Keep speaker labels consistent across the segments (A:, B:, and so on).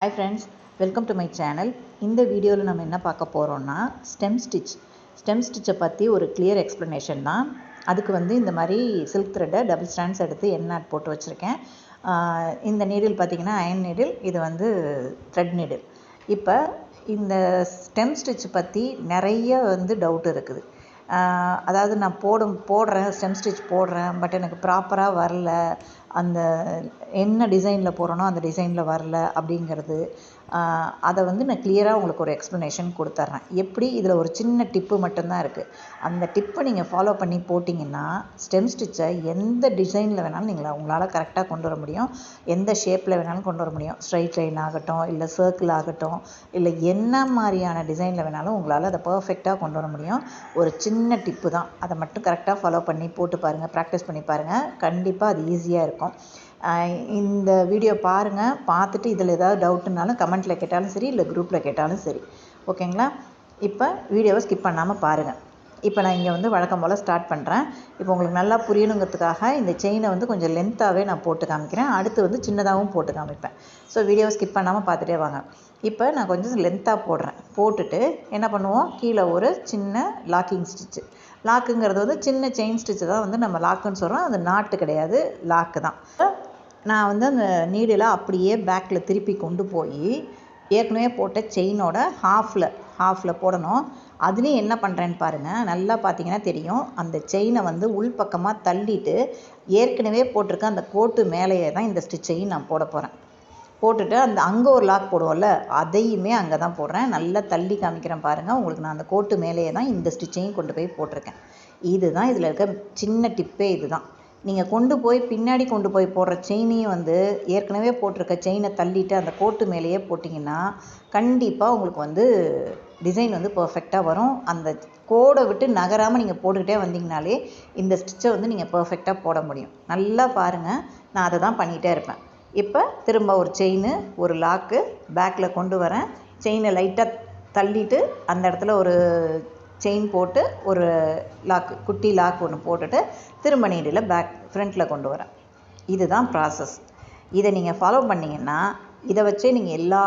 A: Hi friends, welcome to my channel. இந்த வீடியோவில் நம்ம என்ன பார்க்க போகிறோம்னா ஸ்டெம் ஸ்டிச்சை பற்றி ஒரு கிளியர் எக்ஸ்ப்ளனேஷன் தான். அதுக்கு இந்த மாதிரி சில்க் த்ரெட்டை டபுள் ஸ்டாண்ட்ஸ் எடுத்து எண்ணாட் போட்டு வச்சுருக்கேன். இந்த நீடில் பார்த்திங்கன்னா அயன் நீடில், இது த்ரெட் நீடில். இப்போ இந்த ஸ்டெம் ஸ்டிச் பற்றி நிறைய டவுட் இருக்குது. அதாவது நான் போடுறேன் ஸ்டெம் ஸ்டிச் போடுறேன், பட் எனக்கு ப்ராப்பராக வரல, அந்த என்ன டிசைனில் போடுறனோ அந்த டிசைனில் வரல அப்படிங்கிறது. அதை நான் கிளியராக உங்களுக்கு ஒரு எக்ஸ்ப்ளனேஷன் கொடுத்துட்றேன். எப்படி இதில் ஒரு சின்ன டிப்பு மட்டும்தான் இருக்குது. அந்த டிப்பை நீங்கள் ஃபாலோ பண்ணி போட்டிங்கன்னா ஸ்டெம் ஸ்டிச்சை எந்த டிசைனில் வேணாலும் உங்களால் கரெக்டாக கொண்டு வர முடியும். எந்த ஷேப்பில் வேணாலும் கொண்டு வர முடியும். ஸ்ட்ரைட் லைன் ஆகட்டும், இல்லை சர்க்கிள் ஆகட்டும், இல்லை என்ன மாதிரியான டிசைனில் வேணாலும் உங்களால் அதை பர்ஃபெக்டாக கொண்டு வர முடியும். ஒரு சின்ன டிப்பு தான், அதை மட்டும் கரெக்டாக ஃபாலோ பண்ணி போட்டு பாருங்கள், ப்ராக்டிஸ் பண்ணி பாருங்கள். கண்டிப்பாக அது ஈஸியாக இருக்கும். இந்த வீடியோ பாருங்கள். பார்த்துட்டு இதில் ஏதாவது டவுட்டுனாலும் கமெண்ட்டில் கேட்டாலும் சரி, இல்லை குரூப்பில் கேட்டாலும் சரி, ஓகேங்களா? இப்போ வீடியோவை ஸ்கிப் பண்ணாமல் பாருங்கள். இப்போ நான் இங்கே வழக்கம் போல் ஸ்டார்ட் பண்ணுறேன். இப்போ உங்களுக்கு நல்லா புரியணுங்கிறதுக்காக இந்த செயினை கொஞ்சம் லென்த்தாகவே நான் போட்டு காமிக்கிறேன். அடுத்து சின்னதாகவும் போட்டு காமிப்பேன். ஸோ வீடியோவை ஸ்கிப் பண்ணாமல் பார்த்துட்டே வாங்க. இப்போ நான் கொஞ்சம் லென்த்தாக போடுறேன். போட்டுட்டு என்ன பண்ணுவோம், கீழே ஒரு சின்ன லாக்கிங் ஸ்டிச்சு. லாக்குங்கிறது சின்ன செயின் ஸ்டிச்சு தான் நம்ம லாக்குன்னு சொல்கிறோம். அது நாட்டு கிடையாது, லாக்கு தான். நான் அந்த நீடில் அப்படியே பேக்கில் திருப்பி கொண்டு போய் ஏற்கனவே போட்ட செயினோட ஹாஃபில் போடணும். அதுலேயும் என்ன பண்ணுறேன்னு பாருங்கள். நல்லா பார்த்தீங்கன்னா தெரியும், அந்த செயினை உள்பக்கமாக தள்ளிட்டு ஏற்கனவே போட்டிருக்க அந்த கோட்டு மேலேயே தான் இந்த ஸ்டிச்சையும் நான் போட போகிறேன். போட்டுட்டு அங்கே ஒரு லாக் போடுவோம்ல, அதையுமே அங்கே தான் போடுறேன். நல்லா தள்ளி காமிக்கிறேன் பாருங்கள். உங்களுக்கு நான் அந்த கோட்டு மேலேயே தான் இந்த ஸ்டிச்சையும் கொண்டு போய் போட்டிருக்கேன். இதுதான் இதில் இருக்க சின்ன டிப்பே. இதுதான் நீங்கள் பின்னாடி கொண்டு போய் போடுற செயினையும் ஏற்கனவே போட்டிருக்க செயினை தள்ளிட்டு அந்த கோட்டு மேலேயே போட்டிங்கன்னா கண்டிப்பாக உங்களுக்கு டிசைன் பர்ஃபெக்டாக வரும். அந்த கோடை விட்டு நகராமல் நீங்கள் போட்டுக்கிட்டே வந்தீங்கனாலே இந்த ஸ்டிச்சை நீங்கள் பர்ஃபெக்டாக போட முடியும். நல்லா பாருங்கள், நான் அதை தான் பண்ணிகிட்டே இருப்பேன். இப்போ திரும்ப ஒரு செயின், ஒரு லாக்கு பேக்கில் கொண்டு வரேன். செயினை லைட்டாக தள்ளிட்டு அந்த இடத்துல ஒரு செயின் போட்டு ஒரு லாக்கு, குட்டி லாக் ஒன்று போட்டுட்டு திரும்ப நீடில் ஃப்ரண்ட்டில் கொண்டு வரேன். இதுதான் ப்ராசஸ். இதை நீங்கள் ஃபாலோ பண்ணிங்கன்னா இதை வச்சே நீங்கள் எல்லா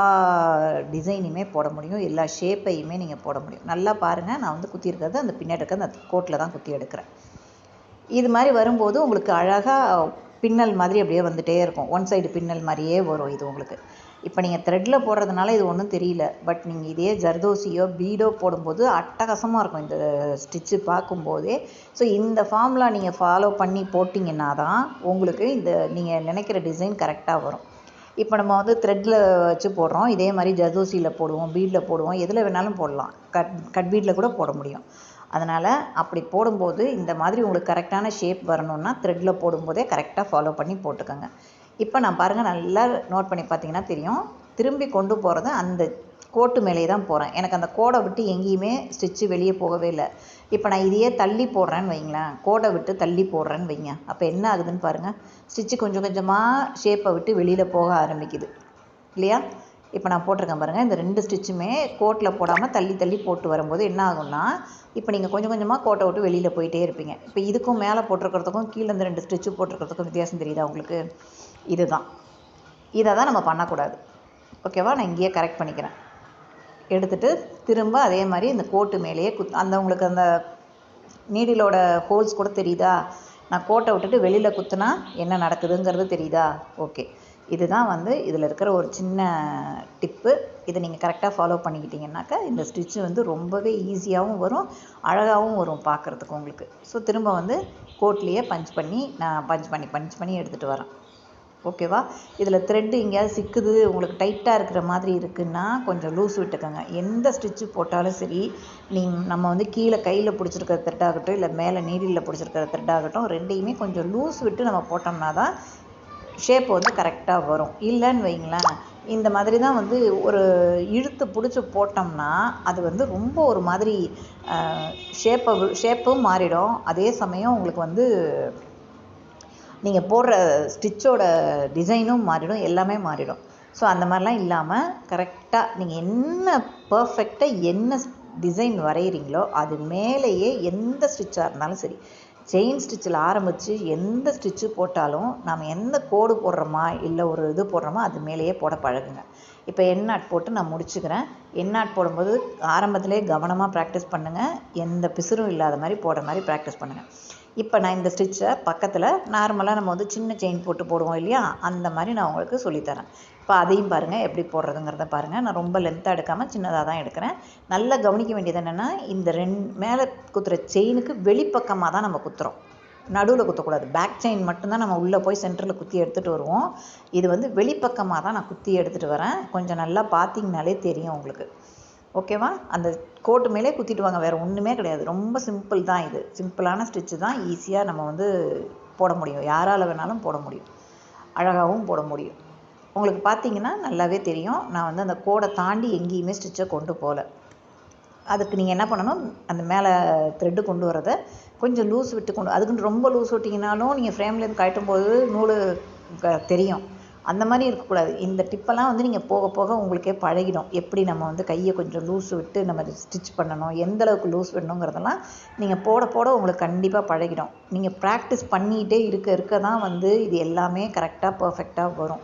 A: டிசைனுமே போட முடியும், எல்லா ஷேப்பையுமே நீங்கள் போட முடியும். நல்லா பாருங்கள், நான் குத்தியிருக்கிறது அந்த பின்னாடி இருக்க அந்த கோட்டில் தான் குத்தி எடுக்கிறேன். இது மாதிரி வரும்போது உங்களுக்கு அழகாக பின்னல் மாதிரி அப்படியே வந்துகிட்டே இருக்கும். ஒன் சைடு பின்னல் மாதிரியே வரும் இது உங்களுக்கு. இப்போ நீங்கள் த்ரெட்டில் போடுறதுனால இது ஒன்றும் தெரியல, பட் நீங்கள் இதே ஜர்தோசியோ பீடோ போடும்போது அட்டகாசமாக இருக்கும் இந்த ஸ்டிச்சு பார்க்கும்போதே. ஸோ இந்த ஃபார்முலா நீங்கள் ஃபாலோ பண்ணி போட்டிங்கன்னா தான் உங்களுக்கு நீங்கள் நினைக்கிற டிசைன் கரெக்டாக வரும். இப்போ நம்ம த்ரெட்டில் வச்சு போடுறோம், இதே மாதிரி ஜர்தோசியில் போடுவோம், பீடில் போடுவோம், எதில் வேணாலும் போடலாம். கட் பீடில் கூட போட முடியும். அதனால் அப்படி போடும்போது இந்த மாதிரி உங்களுக்கு கரெக்டான ஷேப் வரணுன்னா த்ரெட்டில் போடும்போதே கரெக்டாக ஃபாலோ பண்ணி போட்டுக்கோங்க. இப்போ நான் பாருங்கள், நல்லா நோட் பண்ணி பார்த்தீங்கன்னா தெரியும், திரும்பி கொண்டு போகிறது அந்த கோட்டு மேலே தான் போகிறேன். எனக்கு அந்த கோடை விட்டு எங்கேயுமே ஸ்டிச்சு வெளியே போகவே இல்லை. இப்போ நான் இதையே தள்ளி போடுறேன்னு வைங்களேன், கோடை விட்டு தள்ளி போடுறேன்னு வைங்க, அப்போ என்ன ஆகுதுன்னு பாருங்கள், ஸ்டிச்சு கொஞ்சம் கொஞ்சமாக ஷேப்பை விட்டு வெளியில் போக ஆரம்பிக்குது இல்லையா? இப்போ நான் போட்டிருக்கேன் பாருங்கள், இந்த 2 ஸ்டிச்சுமே கோட்டில் போடாமல் தள்ளி தள்ளி போட்டு வரும்போது என்ன ஆகும்னா, இப்போ நீங்கள் கொஞ்சம் கொஞ்சமாக கோட்டை விட்டு வெளியில் போயிட்டே இருப்பீங்க. இப்போ இதுக்கும் மேலே போட்டிருக்கிறதுக்கும் கீழே இந்த 2 ஸ்டிச்சு போட்டிருக்கிறதுக்கும் வித்தியாசம் தெரியுதா உங்களுக்கு? இதுதான், இதை தான் நம்ம பண்ணக்கூடாது. ஓகேவா? நான் இங்கேயே கரெக்ட் பண்ணிக்கிறேன். எடுத்துகிட்டு திரும்ப அதே மாதிரி இந்த கோட்டு மேலேயே உங்களுக்கு அந்த நீடிலோட ஹோல்ஸ் கூட தெரியுதா? நான் கோட்டை விட்டுட்டு வெளியில் குத்துனா என்ன நடக்குதுங்கிறது தெரியுதா? ஓகே, இதுதான் இதில் இருக்கிற ஒரு சின்ன டிப்பு. இதை நீங்கள் கரெக்டாக ஃபாலோ பண்ணிக்கிட்டீங்கன்னாக்கா இந்த ஸ்டிச்சு ரொம்பவே ஈஸியாகவும் வரும், அழகாகவும் வரும் பார்க்குறதுக்கு உங்களுக்கு. ஸோ திரும்ப கோட்லேயே பஞ்ச் பண்ணி எடுத்துகிட்டு வரேன். ஓகேவா? இதில் த்ரெட்டு எங்கேயாவது சிக்குது, உங்களுக்கு டைட்டாக இருக்கிற மாதிரி இருக்குன்னா கொஞ்சம் லூஸ் விட்டுக்கோங்க. எந்த ஸ்டிச்சு போட்டாலும் சரி, நம்ம கீழே கையில் பிடிச்சிருக்கிற த்ரெட்டாகட்டும், இல்லை மேலே நீடிலில் பிடிச்சிருக்கிற த்ரெட்டாகட்டும், ரெண்டையுமே கொஞ்சம் லூஸ் விட்டு நம்ம போட்டோம்னா தான் ஷேப் கரெக்டாக வரும். இல்லைன்னு வைங்களேன், இந்த மாதிரி தான் ஒரு இழுத்து பிடிச்சி போட்டோம்னா அது ரொம்ப ஒரு மாதிரி ஷேப்பும் மாறிடும். அதே சமயம் உங்களுக்கு நீங்கள் போடுற ஸ்டிச்சோட டிசைனும் மாறிடும், எல்லாமே மாறிடும். ஸோ அந்த மாதிரிலாம் இல்லாமல் கரெக்டாக நீங்கள் என்ன பர்ஃபெக்டாக என்ன டிசைன் வரைகிறீங்களோ அது மேலேயே எந்த ஸ்டிச்சாக இருந்தாலும் சரி, செயின் ஸ்டிச்சில் ஆரம்பித்து எந்த ஸ்டிச்சு போட்டாலும் நாம் எந்த கோடு போடுறோமா இல்லை ஒரு இது போடுறோமோ அது மேலேயே போட பழகுங்க. இப்போ என் நாட் போட்டு நான் முடிச்சுக்கிறேன். என் நாட் போடும்போது ஆரம்பத்திலே கவனமாக ப்ராக்டிஸ் பண்ணுங்கள். எந்த பிசுறும் இல்லாத மாதிரி போடுற மாதிரி ப்ராக்டிஸ் பண்ணுங்கள். இப்போ நான் இந்த ஸ்டிச்சை பக்கத்தில் நார்மலாக நம்ம வந்து சின்ன செயின் போட்டு போடுவோம் இல்லையா, அந்த மாதிரி நான் உங்களுக்கு சொல்லித்தரேன். இப்போ அதையும் பாருங்கள் எப்படி போடுறதுங்கிறத பாருங்கள். நான் ரொம்ப லென்த்தாக எடுக்காமல் சின்னதாக தான் எடுக்கிறேன். நல்லா கவனிக்க வேண்டியது என்னென்னா, இந்த மேலே குத்துற செயினுக்கு வெளிப்பக்கமாக தான் நம்ம குத்துறோம், நடுவில் குத்தக்கூடாது. பேக் செயின் மட்டும்தான் நம்ம உள்ளே போய் சென்டரில் குத்தி எடுத்துகிட்டு வருவோம். இது வந்து வெளிப்பக்கமாக தான் நான் குத்தி எடுத்துகிட்டு வரேன். கொஞ்சம் நல்லா பார்த்தீங்கனாலே தெரியும் உங்களுக்கு. ஓகேவா? அந்த கோட்டு மேலே குத்திட்டு வாங்க, வேறு ஒன்றுமே கிடையாது. ரொம்ப சிம்பிள் தான் இது. சிம்பிளான ஸ்டிச்சு தான், ஈஸியாக நம்ம வந்து போட முடியும். யாரால் வேணாலும் போட முடியும், அழகாகவும் போட முடியும். உங்களுக்கு பார்த்தீங்கன்னா நல்லாவே தெரியும். நான் வந்து அந்த கோடை தாண்டி எங்கேயுமே ஸ்டிச்சை கொண்டு போகல. அதுக்கு நீங்கள் என்ன பண்ணணும், அந்த மேலே த்ரெட்டு கொண்டு வரதை கொஞ்சம் லூஸ் விட்டு அதுக்குன்னு ரொம்ப லூஸ் விட்டிங்கனாலும் நீங்கள் ஃப்ரேம்லேருந்து கழட்டும்போது நூல் தெரியும். அந்த மாதிரி இருக்கக்கூடாது. இந்த டிப்பெல்லாம் வந்து நீங்கள் போக போக உங்களுக்கே பழகிடும். எப்படி நம்ம வந்து கையை கொஞ்சம் லூஸ் விட்டு நம்ம ஸ்டிச் பண்ணணும், எந்த அளவுக்கு லூஸ் விடணுங்கிறதெல்லாம் நீங்கள் போட போட உங்களுக்கு கண்டிப்பாக பழகிடும். நீங்கள் ப்ராக்டிஸ் பண்ணிகிட்டே இருக்க தான் வந்து இது எல்லாமே கரெக்டாக பர்ஃபெக்டாக வரும்.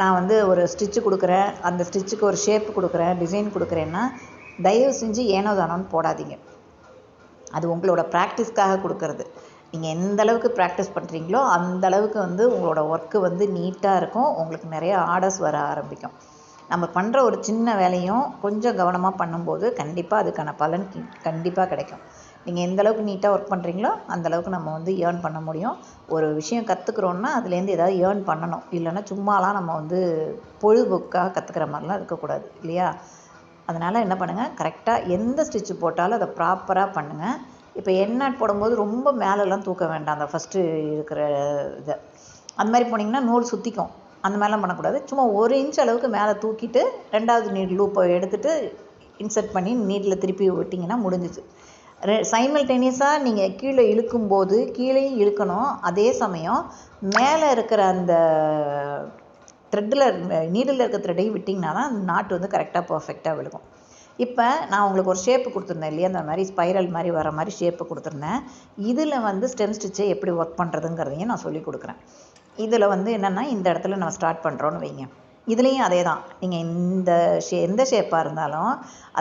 A: நான் வந்து ஒரு ஸ்டிச்சு கொடுக்குறேன், அந்த ஸ்டிச்சுக்கு ஒரு ஷேப் கொடுக்குறேன், டிசைன் கொடுக்குறேன்னா தயவு செஞ்சு ஏனோ தானோன்னு போடாதீங்க. அது உங்களோட ப்ராக்டிஸ்க்காக கொடுக்கறது. நீங்கள் எந்த அளவுக்கு ப்ராக்டிஸ் பண்ணுறீங்களோ அந்த அளவுக்கு வந்து உங்களோட ஒர்க்கு வந்து நீட்டாக இருக்கும். உங்களுக்கு நிறைய ஆர்டர்ஸ் வர ஆரம்பிக்கும். நம்ம பண்ணுற ஒரு சின்ன வேலையும் கொஞ்சம் கவனமாக பண்ணும்போது கண்டிப்பாக அதுக்கான பலன் கண்டிப்பாக கிடைக்கும். நீங்கள் எந்த அளவுக்கு நீட்டாக ஒர்க் பண்ணுறீங்களோ அந்தளவுக்கு நம்ம வந்து ஏர்ன் பண்ண முடியும். ஒரு விஷயம் கற்றுக்குறோன்னா அதுலேருந்து ஏதாவது ஏர்ன் பண்ணணும். இல்லைன்னா சும்மாலாம் நம்ம வந்து பொழுதுபோக்காக கற்றுக்கிற மாதிரிலாம் இருக்கக்கூடாது இல்லையா? அதனால் என்ன பண்ணுங்கள், கரெக்டாக எந்த ஸ்டிச்சு போட்டாலும் அதை ப்ராப்பராக பண்ணுங்கள். இப்போ என் நாட் போடும்போது ரொம்ப மேலெல்லாம் தூக்க வேண்டாம். அந்த ஃபஸ்ட்டு இருக்கிற இதை அந்த மாதிரி போனீங்கன்னா நூல் சுற்றிக்கும். அந்த மாதிரிலாம் பண்ணக்கூடாது. சும்மா 1 இன்ச் அளவுக்கு மேலே தூக்கிட்டு 2வது நீட் லூப்பை எடுத்துகிட்டு இன்சர்ட் பண்ணி நீட்டில் திருப்பி விட்டிங்கன்னா முடிஞ்சிச்சு. சைமல்டேனியஸாக நீங்கள் கீழே இழுக்கும்போது கீழேயும் இழுக்கணும். அதே சமயம் மேலே இருக்கிற அந்த த்ரெட்டில் நீடில் இருக்க த்ரெட்டையும் விட்டிங்கன்னா தான் அந்த நாட்டு வந்து கரெக்டாக பர்ஃபெக்டாக விழுகும். இப்போ நான் உங்களுக்கு ஒரு ஷேப்பு கொடுத்துருந்தேன் இல்லையா, அந்த மாதிரி ஸ்பைரல் மாதிரி வர மாதிரி ஷேப்பு கொடுத்துருந்தேன். இதில் வந்து ஸ்டெம் ஸ்டிச்சை எப்படி ஒர்க் பண்ணுறதுங்கிறதையும் நான் சொல்லி கொடுக்குறேன். இதில் வந்து என்னென்னா, இந்த இடத்துல நம்ம ஸ்டார்ட் பண்ணுறோன்னு வைங்க. இதுலேயும் அதே தான். நீங்கள் எந்த ஷேப்பாக இருந்தாலும்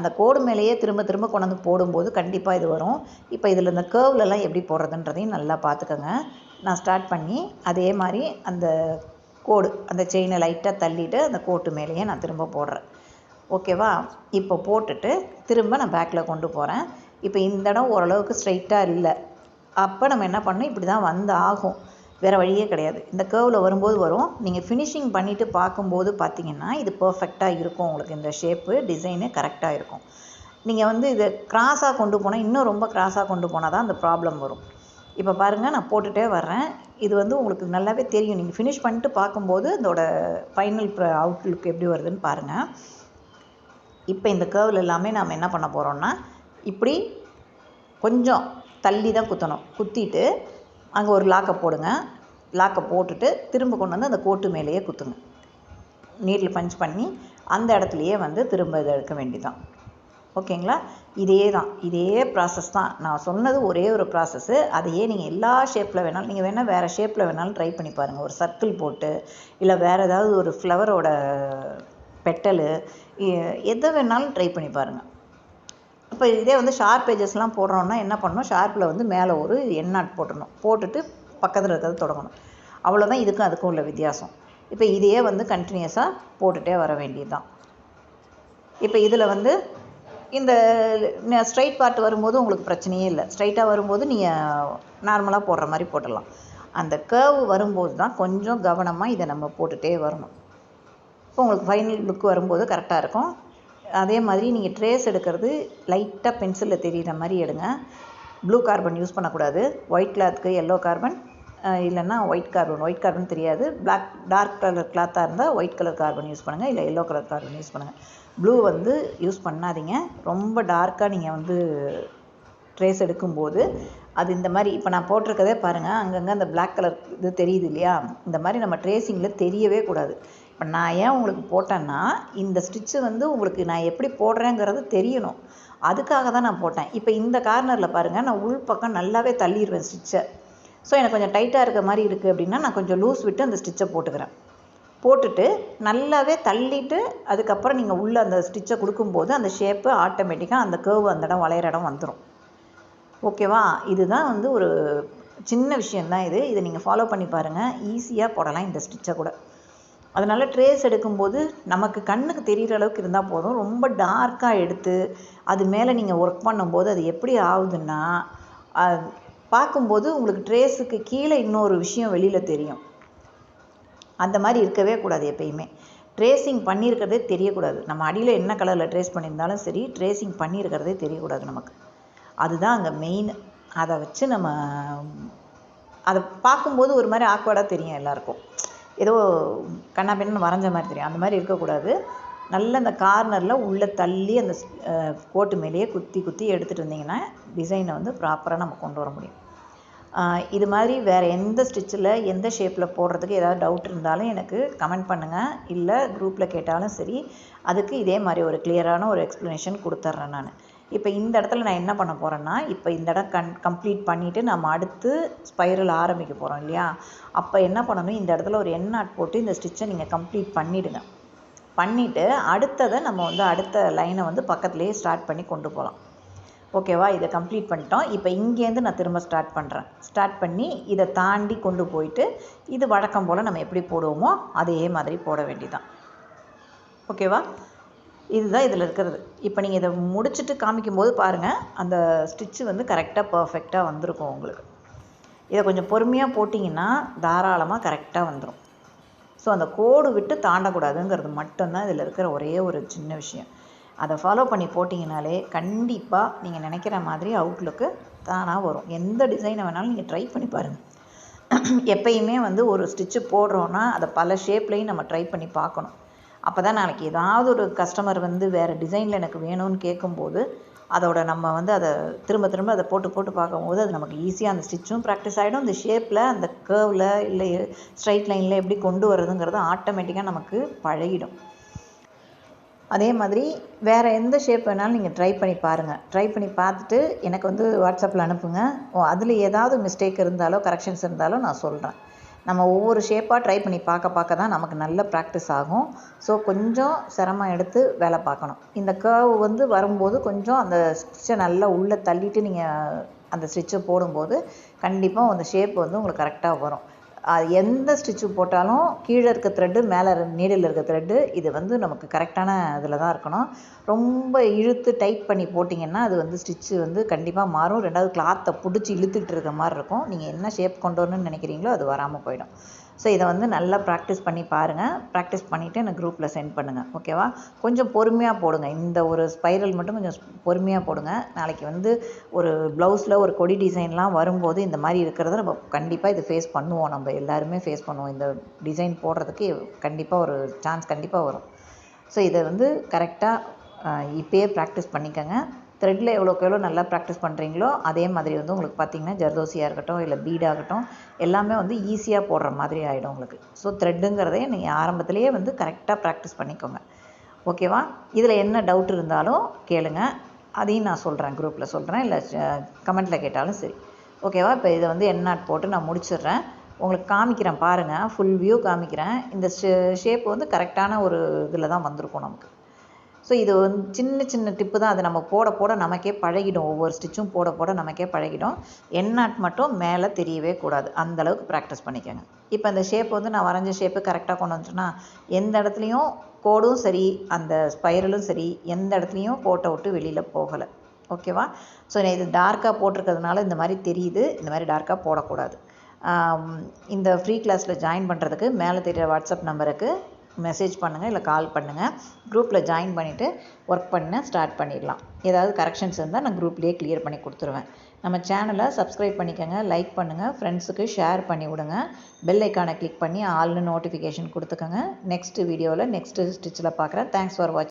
A: அந்த கோடு மேலேயே திரும்ப திரும்ப கொண்டு வந்து போடும்போது கண்டிப்பாக இது வரும். இப்போ இதில் இந்த கேர்வ்லலாம் எப்படி போடுறதுன்றதையும் நல்லா பார்த்துக்கோங்க. நான் ஸ்டார்ட் பண்ணி அதே மாதிரி அந்த கோடு, அந்த செயினை லைட்டாக தள்ளிவிட்டு அந்த கோட்டு மேலேயே நான் திரும்ப போடுறேன். ஓகேவா? இப்போ போட்டுட்டு திரும்ப நான் பேக்கில் கொண்டு போகிறேன். இப்போ இந்த இடம் ஓரளவுக்கு ஸ்ட்ரைட்டாக இல்லை. அப்போ நம்ம என்ன பண்ணணும், இப்படி தான் வந்து ஆகும், வேறு வழியே கிடையாது. இந்த கேர்வில் வரும்போது வரும். நீங்கள் ஃபினிஷிங் பண்ணிவிட்டு பார்க்கும்போது பார்த்தீங்கன்னா இது பர்ஃபெக்டாக இருக்கும். உங்களுக்கு இந்த ஷேப்பு டிசைனு கரெக்டாக இருக்கும். நீங்கள் வந்து இதை கிராஸாக கொண்டு போனால், இன்னும் ரொம்ப கிராஸாக கொண்டு போனால் தான் அந்த ப்ராப்ளம் வரும். இப்போ பாருங்கள், நான் போட்டுகிட்டே வர்றேன். இது வந்து உங்களுக்கு நல்லாவே தெரியும். நீங்கள் ஃபினிஷ் பண்ணிட்டு பார்க்கும்போது அதோட ஃபைனல் அவுட்லுக் எப்படி வருதுன்னு பாருங்கள். இப்போ இந்த கேர்வில் எல்லாமே நாம் என்ன பண்ண போகிறோம்னா, இப்படி கொஞ்சம் தள்ளி தான் குத்தணும். குத்திட்டு அங்கே ஒரு லாக்கை போடுங்க. லாக்கை போட்டுட்டு திரும்ப கொண்டு வந்து அந்த கோட்டு மேலேயே குத்துங்க. நீட்டில் பஞ்ச் பண்ணி அந்த இடத்துலையே வந்து திரும்ப இதை எடுக்க வேண்டியதான். ஓகேங்களா? இதே ப்ராசஸ் தான். நான் சொன்னது ஒரே ஒரு ப்ராசஸ்ஸு. அதையே நீங்கள் எல்லா ஷேப்பில் வேணாலும், நீங்கள் வேணால் வேறு ஷேப்பில் வேணாலும் ட்ரை பண்ணி பாருங்கள். ஒரு சர்க்கிள் போட்டு, இல்லை வேறு ஏதாவது ஒரு ஃப்ளவரோட பெட்டலு, எதை வேணாலும் ட்ரை பண்ணி பாருங்கள். இப்போ இதே வந்து ஷார்ப் பேஜஸ்லாம் போடுறோன்னா என்ன பண்ணணும், ஷார்ப்பில் வந்து மேலே ஒரு என் நாட் போட்டுடணும். போட்டுட்டு பக்கத்தில் இருக்கிறது தொடங்கணும். அவ்வளோதான் இதுக்கும் அதுக்கும் உள்ள வித்தியாசம். இப்போ இதையே வந்து கண்டினியூஸாக போட்டுகிட்டே வர வேண்டியது தான். இப்போ இதில் வந்து இந்த ஸ்ட்ரைட் பார்ட் வரும்போது உங்களுக்கு பிரச்சனையே இல்லை. ஸ்ட்ரைட்டாக வரும்போது நீங்கள் நார்மலாக போடுற மாதிரி போட்டுடலாம். அந்த கேர்வ் வரும்போது தான் கொஞ்சம் கவனமாக இதை நம்ம போட்டுகிட்டே வரணும். இப்போ உங்களுக்கு ஃபைனல் லுக் வரும்போது கரெக்டாக இருக்கும். அதே மாதிரி நீங்கள் ட்ரேஸ் எடுக்கிறது லைட்டாக பென்சிலில் தெரிகிற மாதிரி எடுங்க. ப்ளூ கார்பன் யூஸ் பண்ணக்கூடாது. ஒயிட் கிளாத்துக்கு எல்லோ கார்பன், இல்லைன்னா ஒயிட் கார்பன் தெரியாது. டார்க் கலர் கிளாத்தாக இருந்தால் ஒயிட் கலர் கார்பன் யூஸ் பண்ணுங்கள், இல்லை எல்லோ கலர் கார்பன் யூஸ் பண்ணுங்கள். ப்ளூ வந்து யூஸ் பண்ணாதீங்க. ரொம்ப டார்க்காக நீங்கள் வந்து ட்ரேஸ் எடுக்கும்போது அது இந்த மாதிரி இப்போ நான் போட்டிருக்கதே பாருங்கள், அங்கங்கே அந்த பிளாக் கலர் இது தெரியுது இல்லையா, இந்த மாதிரி நம்ம ட்ரேசிங்கில் தெரியவே கூடாது. இப்போ நான் ஏன் உங்களுக்கு போட்டேன்னா, இந்த ஸ்டிச்சு வந்து உங்களுக்கு நான் எப்படி போடுறேங்கிறது தெரியணும், அதுக்காக தான் நான் போட்டேன். இப்போ இந்த கார்னரில் பாருங்கள், நான் உள் பக்கம் நல்லாவே தள்ளிடுவேன் ஸ்டிச்சை. ஸோ எனக்கு கொஞ்சம் டைட்டாக இருக்க மாதிரி இருக்குது அப்படின்னா நான் கொஞ்சம் லூஸ் விட்டு அந்த ஸ்டிச்சை போட்டுக்கிறேன். போட்டுட்டு நல்லாவே தள்ளிட்டு அதுக்கப்புறம் நீங்கள் உள்ளே அந்த ஸ்டிச்சை கொடுக்கும்போது அந்த ஷேப்பு ஆட்டோமேட்டிக்காக அந்த கேர்வ் அந்த இடம் வளையிற இடம் வந்துடும். ஓகேவா? இதுதான் வந்து ஒரு சின்ன விஷயந்தான் இது. இதை நீங்கள் ஃபாலோ பண்ணி பாருங்கள். ஈஸியாக போடலாம் இந்த ஸ்டிச்சை கூட. அதனால் ட்ரேஸ் எடுக்கும்போது நமக்கு கண்ணுக்கு தெரிகிற அளவுக்கு இருந்தால் போதும். ரொம்ப டார்க்காக எடுத்து அது மேலே நீங்கள் ஒர்க் பண்ணும்போது அது எப்படி ஆகுதுன்னா, பார்க்கும்போது உங்களுக்கு ட்ரேஸுக்கு கீழே இன்னொரு விஷயம் வெளியில் தெரியும். அந்த மாதிரி இருக்கவே கூடாது எப்பயுமே. ட்ரேசிங் பண்ணியிருக்கிறதே தெரியக்கூடாது. நம்ம அடியில் என்ன கலரில் ட்ரேஸ் பண்ணியிருந்தாலும் சரி, ட்ரேசிங் பண்ணியிருக்கிறதே தெரியக்கூடாது நமக்கு. அதுதான் அங்கே மெயின். அதை வச்சு நம்ம அதை பார்க்கும்போது ஒரு மாதிரி ஆக்வர்டாக தெரியும் எல்லாருக்கும். ஏதோ கண்ணா பின்னு வரைஞ்ச மாதிரி தெரியும். அந்த மாதிரி இருக்கக்கூடாது. நல்ல அந்த கார்னரில் உள்ளே தள்ளி அந்த கோட்டு மேலேயே குத்தி குத்தி எடுத்துகிட்டு வந்தீங்கன்னா டிசைனை வந்து ப்ராப்பராக நம்ம கொண்டு வர முடியும். இது மாதிரி வேறு எந்த ஸ்டிச்சில் எந்த ஷேப்பில் போடுறதுக்கு ஏதாவது டவுட் இருந்தாலும் எனக்கு கமெண்ட் பண்ணுங்கள். இல்லை குரூப்பில் கேட்டாலும் சரி, அதுக்கு இதே மாதிரி ஒரு கிளியரான ஒரு எக்ஸ்ப்ளனேஷன் கொடுத்துட்றேன் நான். இப்போ இந்த இடத்துல நான் என்ன பண்ண போகிறேன்னா, இப்போ இந்த இடம் கம்ப்ளீட் பண்ணிவிட்டு நம்ம அடுத்து ஸ்பைரல் ஆரம்பிக்க போகிறோம் இல்லையா? அப்போ என்ன பண்ணணும், இந்த இடத்துல ஒரு எண் நாட் போட்டு இந்த ஸ்டிச்சை நீங்கள் கம்ப்ளீட் பண்ணிவிடுங்க. பண்ணிவிட்டு அடுத்ததை நம்ம வந்து அடுத்த லைனை வந்து பக்கத்துலேயே ஸ்டார்ட் பண்ணி கொண்டு போகலாம். ஓகேவா? இதை கம்ப்ளீட் பண்ணிட்டோம். இப்போ இங்கேருந்து நான் திரும்ப ஸ்டார்ட் பண்ணுறேன். ஸ்டார்ட் பண்ணி இதை தாண்டி கொண்டு போயிட்டு இது வழக்கம் போல் நம்ம எப்படி போடுவோமோ அதே மாதிரி போட வேண்டியதான். ஓகேவா? இதுதான் இதில் இருக்கிறது. இப்போ நீங்கள் இதை முடிச்சுட்டு காமிக்கும்போது பாருங்கள், அந்த ஸ்டிச்சு வந்து கரெக்டாக பர்ஃபெக்டாக வந்திருக்கும் உங்களுக்கு. இதை கொஞ்சம் பொறுமையாக போட்டிங்கன்னா தாராளமாக கரெக்டாக வந்துடும். ஸோ அந்த கோடு விட்டு தாண்டக்கூடாதுங்கிறது மட்டும்தான் இதில் இருக்கிற ஒரே ஒரு சின்ன விஷயம். அதை ஃபாலோ பண்ணி போட்டிங்கனாலே கண்டிப்பாக நீங்கள் நினைக்கிற மாதிரி அவுட்லுக்கு தானாக வரும். எந்த டிசைனை வேணாலும் நீங்கள் ட்ரை பண்ணி பாருங்கள். எப்பயுமே வந்து ஒரு ஸ்டிச்சு போடுறோன்னா அதை பல ஷேப்லேயும் நம்ம ட்ரை பண்ணி பார்க்கணும். அப்போ தான் நாளைக்கு ஏதாவது ஒரு கஸ்டமர் வந்து வேறு டிசைனில் எனக்கு வேணும்னு கேட்கும்போது அதோட நம்ம வந்து அதை திரும்ப திரும்ப அதை போட்டு போட்டு பார்க்கும்போது அது நமக்கு ஈஸியாக அந்த ஸ்டிச்சும் ப்ராக்டிஸ் ஆகிடும். இந்த ஷேப்பில் அந்த கேர்வில் இல்லை ஸ்ட்ரைட் லைனில் எப்படி கொண்டு வர்றதுங்கிறது ஆட்டோமேட்டிக்காக நமக்கு பழகிடும். அதே மாதிரி வேறு எந்த ஷேப் வேணாலும் நீங்கள் ட்ரை பண்ணி பாருங்கள். ட்ரை பண்ணி பார்த்துட்டு எனக்கு வந்து வாட்ஸ்அப்பில் அனுப்புங்க. அதில் ஏதாவது மிஸ்டேக் இருந்தாலோ கரெக்ஷன்ஸ் இருந்தாலோ நான் சொல்கிறேன். நம்ம ஒவ்வொரு ஷேப்பாக ட்ரை பண்ணி பார்க்க தான் நமக்கு நல்ல ப்ராக்டிஸ் ஆகும். ஸோ கொஞ்சம் சிரமம் எடுத்து வேலை பார்க்கணும். இந்த கர்வ் வந்து வரும்போது கொஞ்சம் அந்த ஸ்டிச்சை நல்லா உள்ளே தள்ளிட்டு நீங்கள் அந்த ஸ்டிச்சை போடும்போது கண்டிப்பாக அந்த ஷேப் வந்து உங்களுக்கு கரெக்டாக வரும். எந்த ஸ்டிச்சு போட்டாலும் கீழே இருக்க த்ரெட்டு மேலே நீடில் இருக்க த்ரெட்டு இது வந்து நமக்கு கரெக்டான இதில் தான் இருக்கணும். ரொம்ப இழுத்து டைட் பண்ணி போட்டிங்கன்னா அது வந்து ஸ்டிச்சு வந்து கண்டிப்பாக மாறும். ரெண்டாவது கிளாத்தை பிடிச்சி இழுத்துக்கிட்டு இருக்க மாதிரி இருக்கும். நீங்கள் என்ன ஷேப் கொண்டு வரணும்னு நினைக்கிறீங்களோ அது வராமல் போயிடும். ஸோ இதை வந்து நல்லா ப்ராக்டிஸ் பண்ணி பாருங்கள். ப்ராக்டிஸ் பண்ணிவிட்டு எனக்கு குரூப்பில் சென்ட் பண்ணுங்கள். ஓகேவா? கொஞ்சம் பொறுமையாக போடுங்க. இந்த ஒரு ஸ்பைரல் மட்டும் கொஞ்சம் பொறுமையாக போடுங்க. நாளைக்கு வந்து ஒரு ப்ளவுஸில் ஒரு கொடி டிசைன்லாம் வரும்போது இந்த மாதிரி இருக்கிறத நம்ம கண்டிப்பாக இது ஃபேஸ் பண்ணுவோம். நம்ம எல்லாருமே ஃபேஸ் பண்ணுவோம். இந்த டிசைன் போடுறதுக்கு கண்டிப்பாக ஒரு சான்ஸ் கண்டிப்பாக வரும். ஸோ இதை வந்து கரெக்டாக இப்போயே ப்ராக்டிஸ் பண்ணிக்கோங்க. த்ரெட்டில் எவ்வளோக்கு எவ்வளோ நல்லா ப்ராக்டிஸ் பண்ணுறீங்களோ அதே மாதிரி வந்து உங்களுக்கு பார்த்திங்கன்னா ஜர்தோசியாக இருக்கட்டும் இல்லை பீடாகட்டும் எல்லாமே வந்து ஈஸியாக போடுற மாதிரி ஆகிடும் உங்களுக்கு. ஸோ த்ரெட்டுங்கிறதே நீங்கள் ஆரம்பத்துலேயே வந்து கரெக்டாக ப்ராக்டிஸ் பண்ணிக்கோங்க. ஓகேவா? இதில் என்ன டவுட் இருந்தாலும் கேளுங்க. அதையும் நான் சொல்கிறேன், குரூப்பில் சொல்கிறேன், இல்லை கமெண்ட்டில் கேட்டாலும் சரி. ஓகேவா? இப்போ இதை வந்து என் நாட் போட்டு நான் முடிச்சிடுறேன். உங்களுக்கு காமிக்கிறேன் பாருங்கள். ஃபுல் வியூ காமிக்கிறேன். இந்த ஷேப் வந்து கரெக்டான ஒரு இதில் தான் வந்திருக்கும் நமக்கு. ஸோ இது வந்து சின்ன சின்ன டிப்பு தான். அது நம்ம போட போட நமக்கே பழகிடும். ஒவ்வொரு ஸ்டிச்சும் போட போட நமக்கே பழகிடும். என் நாட் மட்டும் மேலே தெரியவே கூடாது. அந்தளவுக்கு ப்ராக்டிஸ் பண்ணிக்கோங்க. இப்போ அந்த ஷேப் வந்து நான் வரைஞ்ச ஷேப்பு கரெக்டாக கொண்டு வந்துட்டேன்னா எந்த இடத்துலையும் கோடும் சரி அந்த ஸ்பைரலும் சரி எந்த இடத்துலையும் கோட்டை விட்டு வெளியில் போகலை. ஓகேவா? ஸோ இது டார்க்காக போட்டிருக்கிறதுனால இந்த மாதிரி தெரியுது. இந்த மாதிரி டார்க்காக போடக்கூடாது. இந்த ஃப்ரீ கிளாஸில் ஜாயின் பண்ணுறதுக்கு மேலே தெரிகிற வாட்ஸ்அப் நம்பருக்கு மெசேஜ் பண்ணுங்கள், இல்லை கால் பண்ணுங்கள். குரூப்பில் ஜாயின் பண்ணிவிட்டு ஒர்க் பண்ண ஸ்டார்ட் பண்ணிடலாம். ஏதாவது கரெக்ஷன்ஸ் இருந்தால் நான் குரூப்லேயே கிளியர் பண்ணி கொடுத்துருவேன். நம்ம சேனலை சப்ஸ்கிரைப் பண்ணிக்கோங்க, லைக் பண்ணுங்கள், ஃப்ரெண்ட்ஸுக்கு ஷேர் பண்ணி விடுங்க. பெல் ஐக்கானை கிளிக் பண்ணி ஆல்னு நோட்டிஃபிகேஷன் கொடுத்துக்கோங்க. நெக்ஸ்ட் வீடியோவில் நெக்ஸ்ட்டு ஸ்டிச்சில் பார்க்குறேன். தேங்க்ஸ் ஃபார் வாட்சிங்.